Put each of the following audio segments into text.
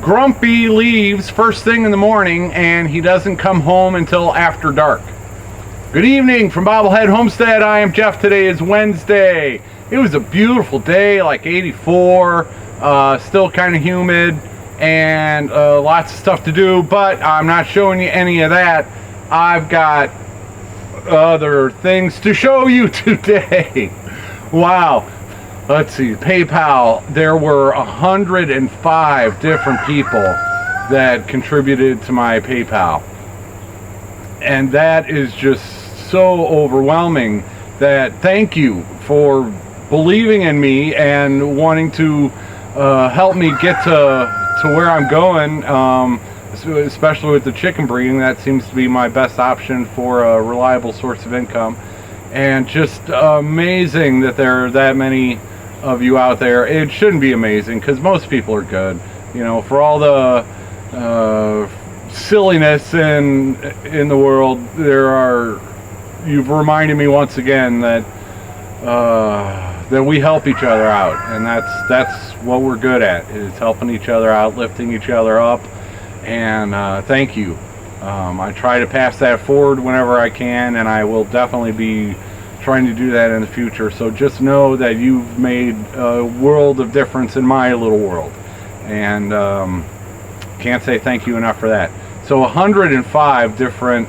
Grumpy leaves first thing in the morning, and he doesn't come home until after dark. Good evening from Bobblehead Homestead. I am Jeff. Today is Wednesday. It was a beautiful day, like 84, still kind of humid, and lots of stuff to do, but I'm not showing you any of that. I've got other things to show you today. Wow. Let's see, PayPal, there were 105 different people that contributed to my PayPal. And that is just so overwhelming that thank you for believing in me and wanting to help me get to where I'm going, especially with the chicken breeding. That seems to be my best option for a reliable source of income. And just amazing that there are that many of you out there. It shouldn't be amazing because most people are good, you know, for all the silliness in the world. You've reminded me once again that we help each other out, and that's what we're good at, is helping each other out, lifting each other up. And thank you. I try to pass that forward whenever I can, and I will definitely be trying to do that in the future. So just know that you've made a world of difference in my little world, and can't say thank you enough for that. So 105 different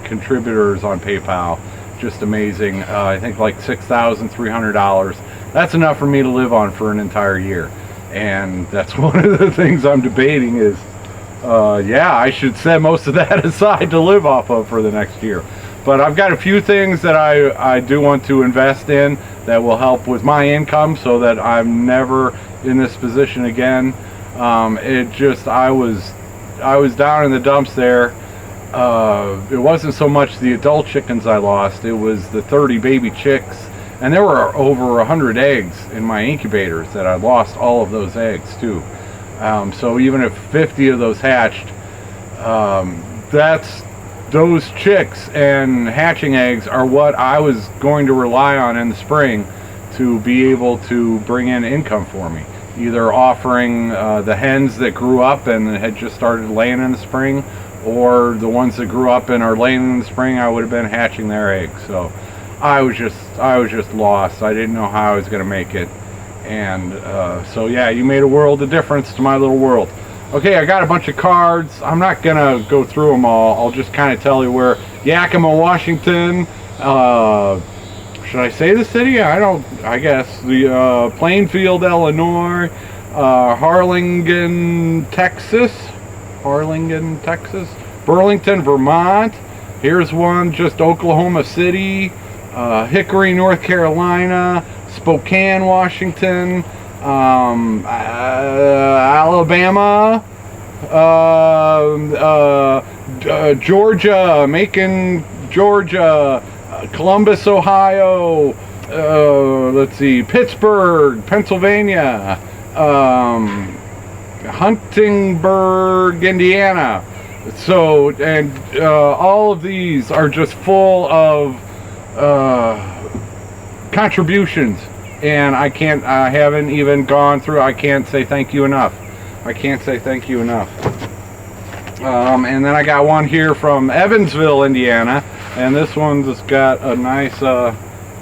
contributors on PayPal. Just amazing. I think like $6,300. That's enough for me to live on for an entire year. And that's one of the things I'm debating is, yeah, I should set most of that aside to live off of for the next year. But I've got a few things that I do want to invest in that will help with my income so that I'm never in this position again. I was down in the dumps there. It wasn't so much the adult chickens I lost, it was the 30 baby chicks. And there were over 100 eggs in my incubators that I lost all of those eggs too. So even if 50 of those hatched, those chicks and hatching eggs are what I was going to rely on in the spring to be able to bring in income for me. Either offering the hens that grew up and had just started laying in the spring, or the ones that grew up and are laying in the spring, I would have been hatching their eggs. So I was just lost. I didn't know how I was going to make it. And so yeah, you made a world of difference to my little world. Okay, I got a bunch of cards. I'm not gonna go through them all. I'll just kind of tell you where. Yakima, Washington. Should I say the city? I guess. The Plainfield, Illinois. Harlingen, Texas. Burlington, Vermont. Here's one, just Oklahoma City. Hickory, North Carolina. Spokane, Washington. Alabama, Georgia, Macon, Georgia, Columbus, Ohio, let's see, Pittsburgh, Pennsylvania, Huntingburg, Indiana. So, and all of these are just full of contributions. And I haven't even gone through, I can't say thank you enough. And then I got one here from Evansville, Indiana. And this one's just got a nice, I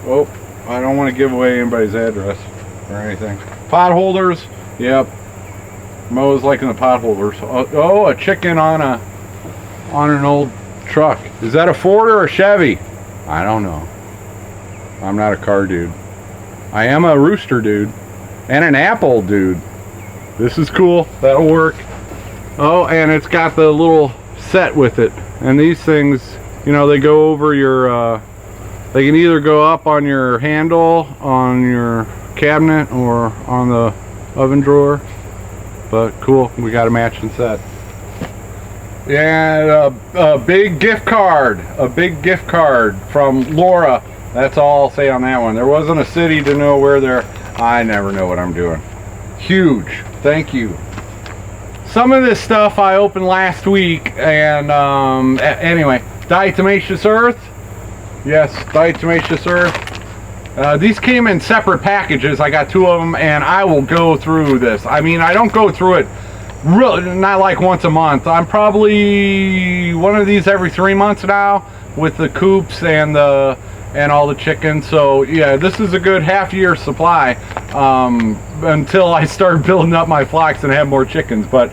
don't want to give away anybody's address or anything. Pot holders, yep. Mo's liking the pot holders. Oh, a chicken on an old truck. Is that a Ford or a Chevy? I don't know. I'm not a car dude. I am a rooster dude and an apple dude. This is cool. That'll work. Oh, and it's got the little set with it. And these things, you know, they go over your, they can either go up on your handle, on your cabinet, or on the oven drawer. But cool, we got a matching set. And a big gift card from Laura. That's all I'll say on that one. There wasn't a city to know where they're. I never know what I'm doing. Huge. Thank you. Some of this stuff I opened last week, and anyway, Diatomaceous Earth. Yes, Diatomaceous Earth. These came in separate packages. I got two of them, and I will go through this. I mean, I don't go through it really not like once a month. I'm probably one of these every 3 months now with the coops and all the chickens. So yeah, this is a good half-year supply until I start building up my flocks and have more chickens. But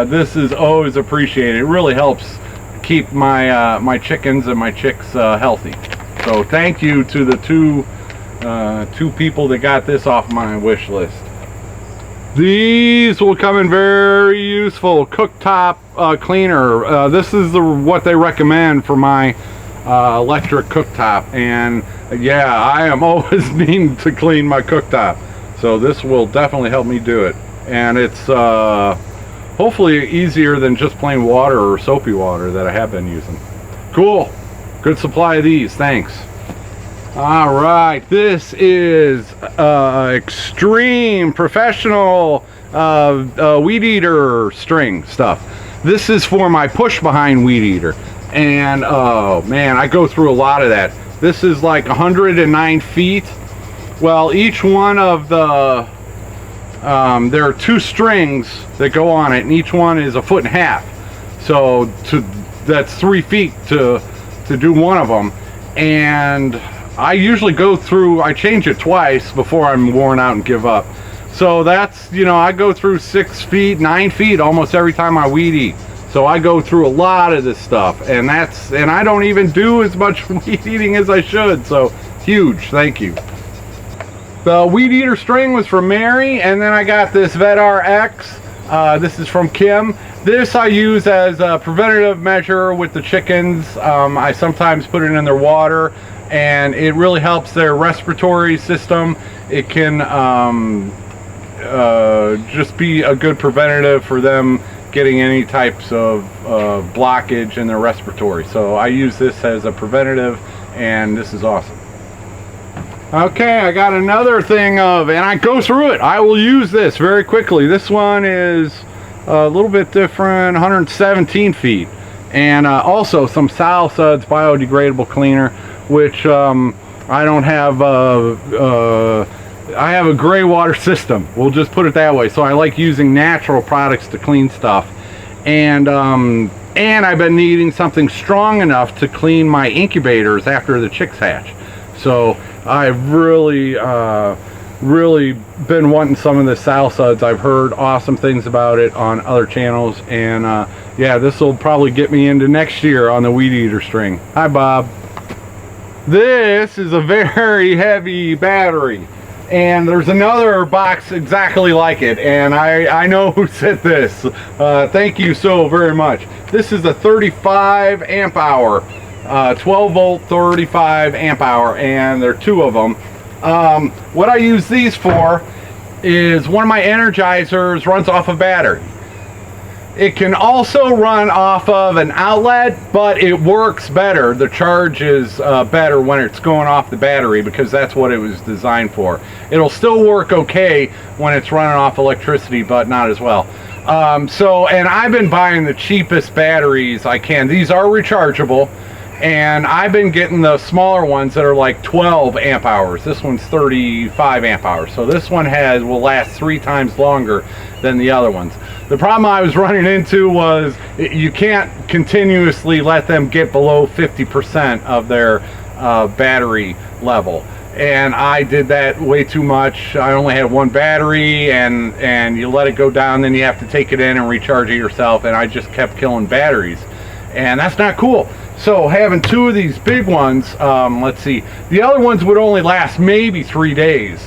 this is always appreciated. It really helps keep my my chickens and my chicks healthy. So thank you to the two people that got this off my wish list. These will come in very useful cooktop cleaner. This is what they recommend for my electric cooktop, and yeah, I am always needing to clean my cooktop, so this will definitely help me do it. And it's hopefully easier than just plain water or soapy water that I have been using. Cool, good supply of these, thanks. All right, this is extreme professional weed eater string stuff. This is for my push behind weed eater, and oh man, I go through a lot of that. This is like 109 feet. Well, each one of the there are 2 strings that go on it, and each one is 1.5 feet. So that's 3 feet to do one of them. And I usually go through, I change it twice before I'm worn out and give up. So that's, you know, I go through 6 feet, 9 feet almost every time I weed eat. So I go through a lot of this stuff, and I don't even do as much weed eating as I should. So huge, thank you. The weed eater string was from Mary, and then I got this Vedar X. This is from Kim. This I use as a preventative measure with the chickens. I sometimes put it in their water, and it really helps their respiratory system. It can just be a good preventative for them getting any types of blockage in their respiratory. So I use this as a preventative, and this is awesome. Okay, I got another thing and I go through it. I will use this very quickly. This one is a little bit different, 117 feet. And also some SalSuds biodegradable cleaner, which I don't have. I have a gray water system. We'll just put it that way. So I like using natural products to clean stuff. And I've been needing something strong enough to clean my incubators after the chicks hatch. So I've really been wanting some of the SalSuds. I've heard awesome things about it on other channels, and yeah, this will probably get me into next year on the weed eater string. Hi, Bob. This is a very heavy battery, and there's another box exactly like it, and I know who sent this. Thank you so very much. This is a 35 amp hour. 12 volt 35 amp hour, and there are 2 of them. What I use these for is one of my energizers runs off a battery. It can also run off of an outlet, but it works better. The charge is better when it's going off the battery, because that's what it was designed for. It'll still work okay when it's running off electricity, but not as well. And I've been buying the cheapest batteries I can. These are rechargeable. And I've been getting the smaller ones that are like 12 amp hours. This one's 35 amp hours. So this one will last 3 times longer than the other ones. The problem I was running into was you can't continuously let them get below 50% of their battery level. And I did that way too much. I only had 1 battery, and you let it go down, then you have to take it in and recharge it yourself. And I just kept killing batteries. And that's not cool. So having 2 of these big ones, let's see, the other ones would only last maybe 3 days.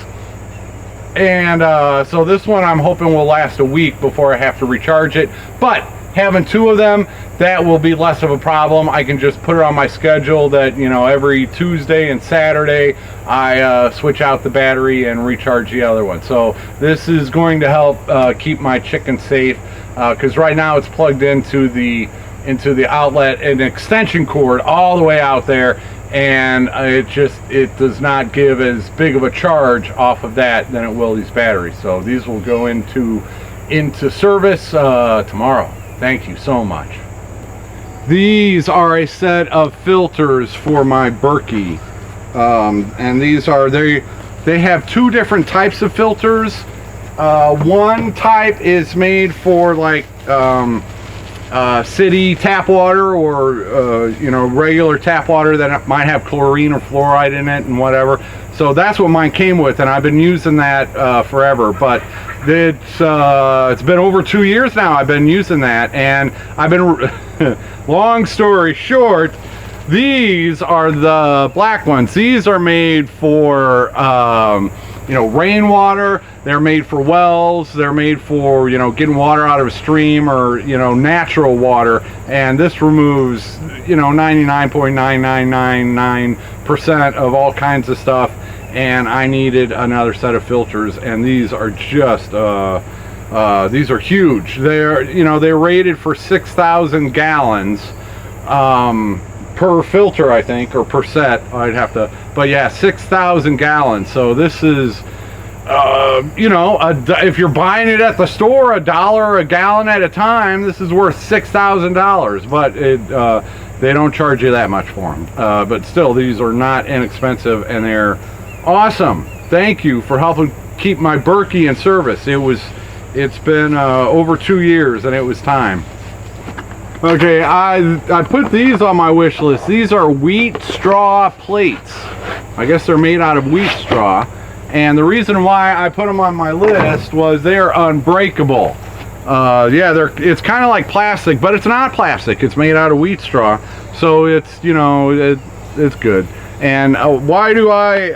And so this one I'm hoping will last a week before I have to recharge it. But having 2 of them, that will be less of a problem. I can just put it on my schedule that, you know, every Tuesday and Saturday I switch out the battery and recharge the other one. So this is going to help keep my chickens safe, because right now it's plugged into the outlet, an extension cord all the way out there, and it does not give as big of a charge off of that than it will these batteries. So these will go into service tomorrow. Thank you so much. These are a set of filters for my Berkey, and these are they have 2 different types of filters. One type is made for like city tap water, or you know, regular tap water that might have chlorine or fluoride in it and whatever. So that's what mine came with, and I've been using that forever. But it's been over 2 years now I've been using that, and I've been long story short, these are the black ones. These are made for you know, rainwater. They're made for wells. They're made for, you know, getting water out of a stream, or, you know, natural water. And this removes, you know, 99.9999% of all kinds of stuff. And I needed another set of filters, and these are just these are huge. They're, you know, they're rated for 6,000 gallons per filter, I think, or per set. I'd have to, but yeah, 6,000 gallons. So this is you know, if you're buying it at the store $1 a gallon at a time, this is worth $6,000. But they don't charge you that much for them. But still, these are not inexpensive, and they're awesome. Thank you for helping keep my Berkey in service. It's been over 2 years, and it was time. Okay, I put these on my wish list. These are wheat straw plates. I guess they're made out of wheat straw. And the reason why I put them on my list was they're unbreakable. Yeah, it's kind of like plastic, but it's not plastic. It's made out of wheat straw, so it's, you know, it's good. And why do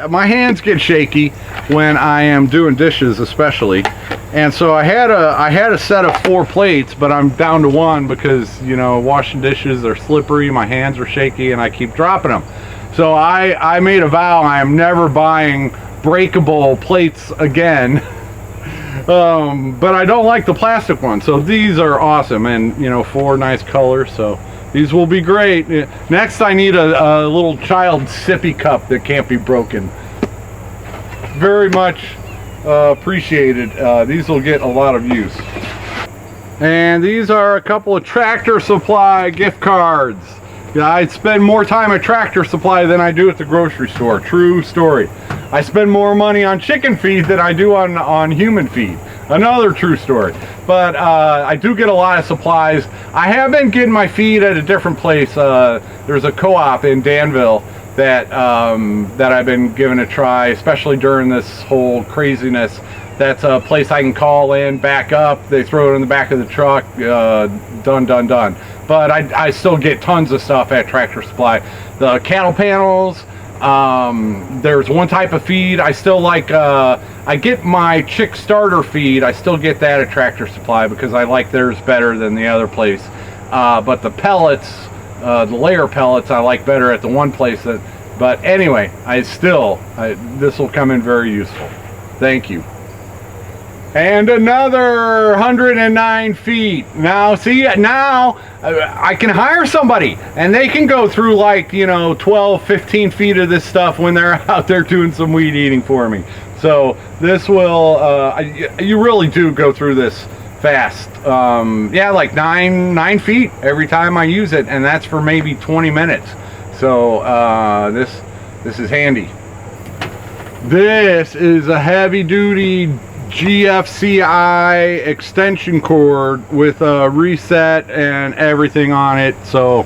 my hands get shaky when I am doing dishes, especially. And so I had a set of 4 plates, but I'm down to 1 because, you know, washing dishes are slippery, my hands are shaky, and I keep dropping them. So I made a vow I am never buying breakable plates again. But I don't like the plastic ones, so these are awesome, and, you know, 4 nice colors, so these will be great. Next, I need a little child sippy cup that can't be broken. Very much appreciated. These will get a lot of use. And these are a couple of Tractor Supply gift cards. Yeah, I spend more time at Tractor Supply than I do at the grocery store. True story. I spend more money on chicken feed than I do on human feed. Another true story. But I do get a lot of supplies. I have been getting my feed at a different place. There's a co-op in Danville that I've been giving a try, especially during this whole craziness. That's a place I can call in, back up. They throw it in the back of the truck. Done. But I still get tons of stuff at Tractor Supply. The cattle panels. There's one type of feed I still like. I get my chick starter feed. I still get that at Tractor Supply because I like theirs better than the other place. But the pellets, the layer pellets, I like better at the one place. But anyway, this will come in very useful. Thank you. And another 109 feet. Now, see, now I can hire somebody, and they can go through, like, you know, 12, 15 feet of this stuff when they're out there doing some weed eating for me. So this will, you really do go through this fast. Yeah, like 9 feet every time I use it, and that's for maybe 20 minutes. So this is handy. This is a heavy-duty GFCI extension cord with a reset and everything on it. So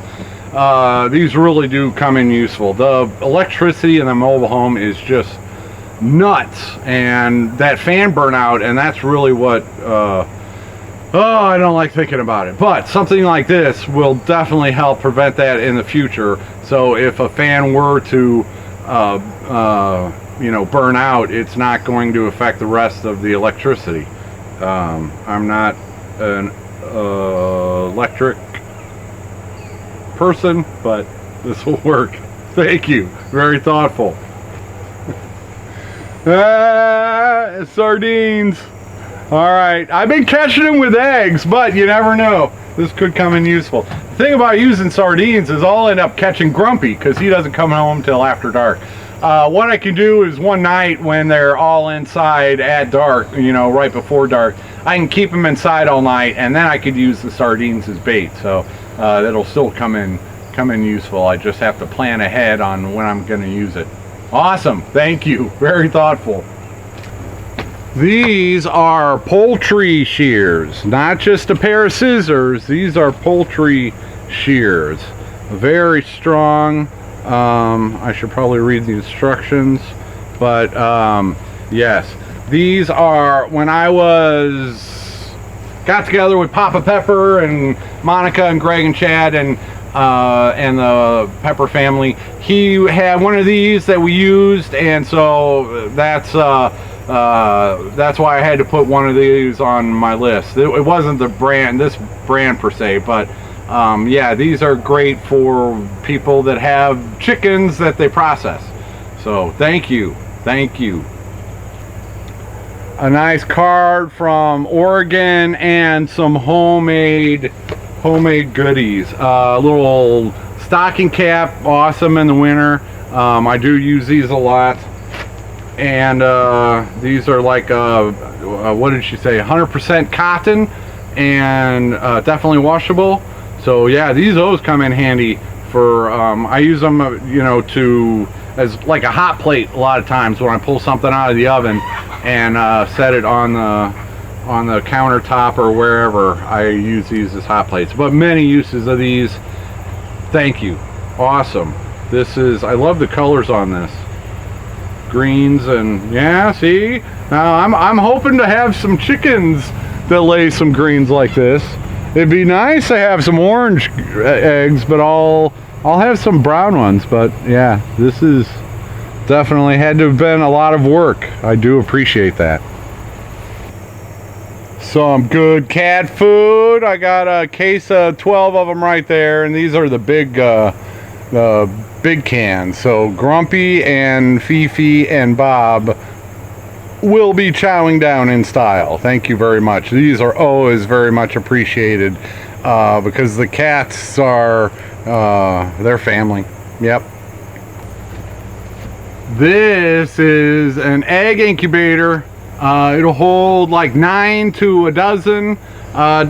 these really do come in useful. The electricity in the mobile home is just nuts, and that fan burnout, and that's really what I don't like thinking about it. But something like this will definitely help prevent that in the future. So if a fan were to you know, burn out, it's not going to affect the rest of the electricity. I'm not an electric person, but this will work. Thank you. Very thoughtful. Sardines. All right. I've been catching them with eggs, but you never know. This could come in useful. The thing about using sardines is I'll end up catching Grumpy because he doesn't come home till after dark. What I can do is one night when they're all inside at dark, you know, right before dark, I can keep them inside all night, and then I could use the sardines as bait. So it'll still come in useful. I just have to plan ahead on when I'm going to use it. Awesome. Thank you. Very thoughtful. These are poultry shears, not just a pair of scissors. These are poultry shears. Very strong. I should probably read the instructions, but yes, these are, when I got together with Papa Pepper and Monica and Greg and Chad and the Pepper family, he had one of these that we used, and so that's why I had to put one of these on my list. It wasn't this brand per se, but yeah, these are great for people that have chickens that they process. So thank you. A nice card from Oregon and some homemade goodies. A little stocking cap, awesome in the winter. I do use these a lot. And these are like what did she say, 100% cotton, and definitely washable. So yeah, these always come in handy for I use them as like a hot plate a lot of times when I pull something out of the oven and set it on the countertop or wherever. I use these as hot plates, but many uses of these. Thank you. Awesome. I love the colors on this. Greens, and yeah, see, now I'm hoping to have some chickens that lay some greens like this. It'd be nice to have some orange eggs, but I'll have some brown ones. But yeah, this is definitely had to have been a lot of work. I do appreciate that. Some good cat food. I got a case of 12 of them right there, and these are the big cans. So Grumpy and Fifi and Bob will be chowing down in style. Thank you very much. These are always very much appreciated because the cats are their family. Yep. This is an egg incubator. It'll hold like 9 to a dozen.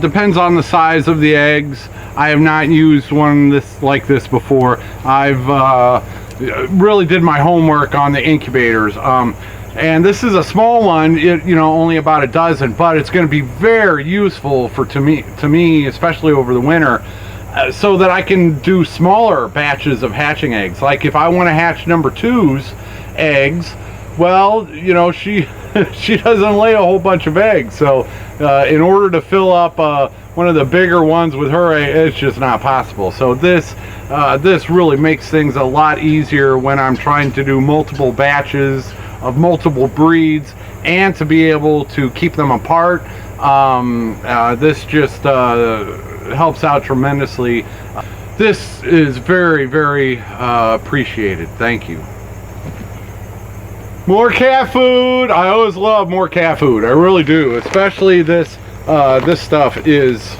Depends on the size of the eggs. I have not used one like this before. I've really did my homework on the incubators. And this is a small one, only about a dozen, but it's going to be very useful to me, especially over the winter, so that I can do smaller batches of hatching eggs. Like if I want to hatch number 2's eggs, well, she doesn't lay a whole bunch of eggs, so in order to fill up one of the bigger ones with her, it's just not possible. So this really makes things a lot easier when I'm trying to do multiple batches of multiple breeds and to be able to keep them apart. This just helps out tremendously. This is very, very appreciated. Thank you. More cat food. I always love more cat food. I really do. Especially this stuff is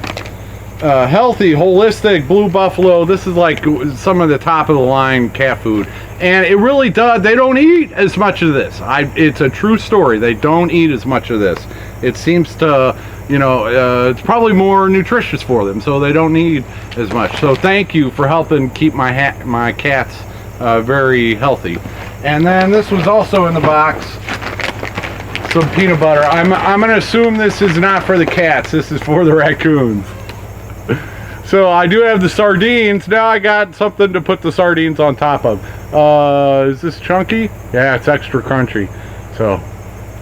healthy, holistic, Blue Buffalo. This is like some of the top of the line cat food, and it really does. They don't eat as much of this. It's a true story. They don't eat as much of this. It seems to, it's probably more nutritious for them, so they don't need as much. So thank you for helping keep my cats very healthy. And then this was also in the box, some peanut butter. I'm going to assume this is not for the cats. This is for the raccoons. So I do have the sardines. Now I got something to put the sardines on top of. Is this chunky? Yeah, it's extra crunchy. So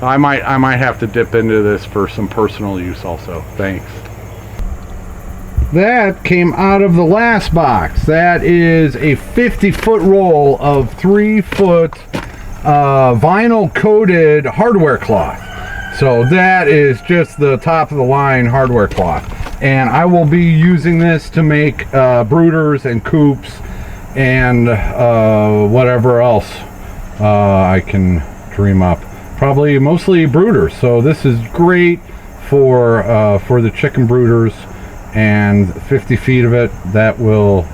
I might have to dip into this for some personal use also. Thanks. That came out of the last box. That is a 50-foot roll of 3-foot vinyl coated hardware cloth. So that is just the top of the line hardware cloth. And I will be using this to make brooders and coops and whatever else I can dream up. Probably mostly brooders. So this is great for the chicken brooders. And 50 feet of it, that'll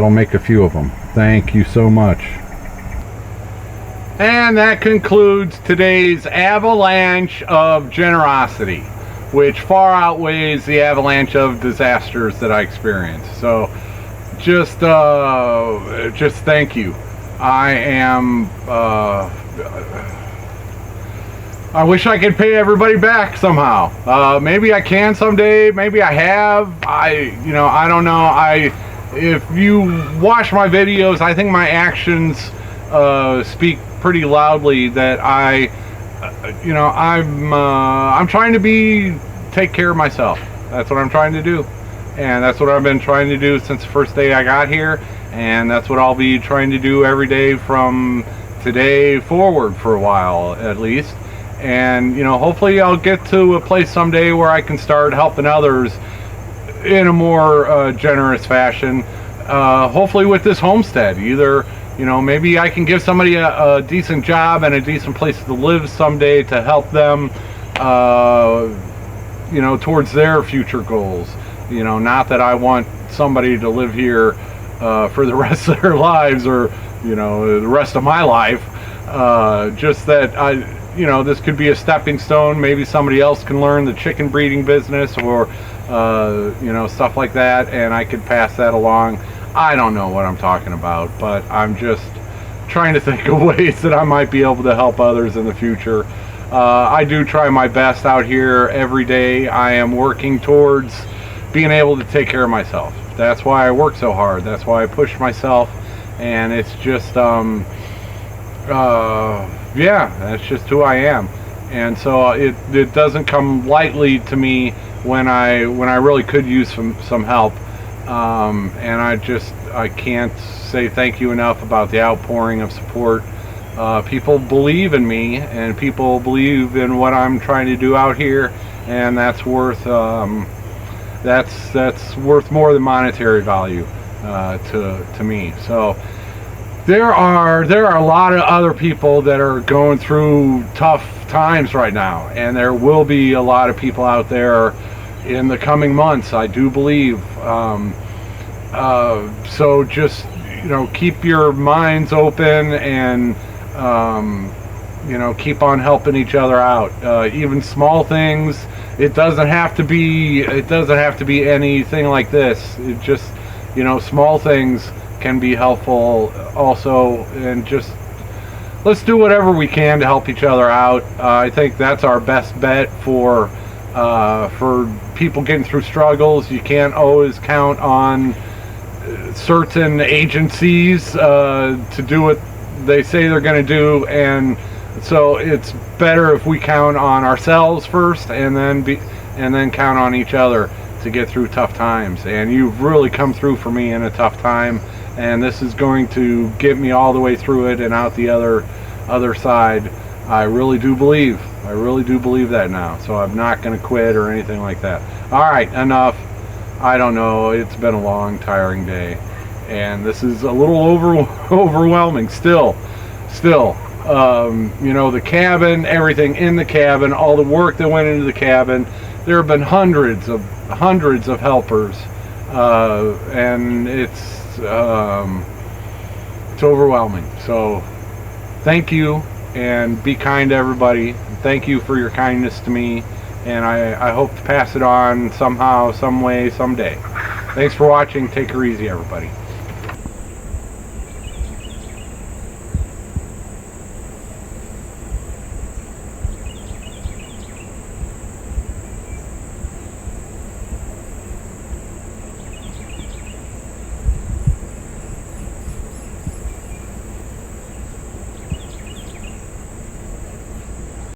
make a few of them. Thank you so much. And that concludes today's avalanche of generosity, which far outweighs the avalanche of disasters that I experienced. So just thank you. I am I wish I could pay everybody back somehow. Maybe I can someday. Maybe I have. I don't know. If you watch my videos, I think my actions speak pretty loudly that I'm trying to take care of myself. That's what I'm trying to do, and that's what I've been trying to do since the first day I got here, and that's what I'll be trying to do every day from today forward for a while at least. And hopefully I'll get to a place someday where I can start helping others in a more generous fashion. Hopefully with this homestead, either maybe I can give somebody a decent job and a decent place to live someday to help them towards their future goals. Not that I want somebody to live here for the rest of their lives, or the rest of my life. Just that this could be a stepping stone. Maybe somebody else can learn the chicken breeding business, or stuff like that, and I could pass that along. I don't know what I'm talking about, but I'm just trying to think of ways that I might be able to help others in the future. I do try my best out here every day. I am working towards being able to take care of myself. That's why I work so hard. That's why I push myself, and it's just yeah, that's just who I am. And so it doesn't come lightly to me when I really could use some help. And I can't say thank you enough about the outpouring of support. People believe in me, and people believe in what I'm trying to do out here, and that's worth that's worth more than monetary value to me. So there are a lot of other people that are going through tough times right now, and there will be a lot of people out there in the coming months, I do believe. So just keep your minds open, and keep on helping each other out. Even small things. It doesn't have to be anything like this. It just small things can be helpful also, and just let's do whatever we can to help each other out. I think that's our best bet for people getting through struggles. You can't always count on certain agencies to do what they say they're going to do, and so it's better if we count on ourselves first, and then count on each other to get through tough times. And you've really come through for me in a tough time, and this is going to get me all the way through it and out the other side. I really do believe that now. So I'm not going to quit or anything like that. All right, enough. I don't know. It's been a long, tiring day, and this is a little overwhelming still. The cabin, everything in the cabin, all the work that went into the cabin. There have been hundreds of helpers, and it's overwhelming. So thank you, and be kind to everybody. Thank you for your kindness to me, and I hope to pass it on somehow, some way, someday. Thanks for watching. Take her easy, everybody.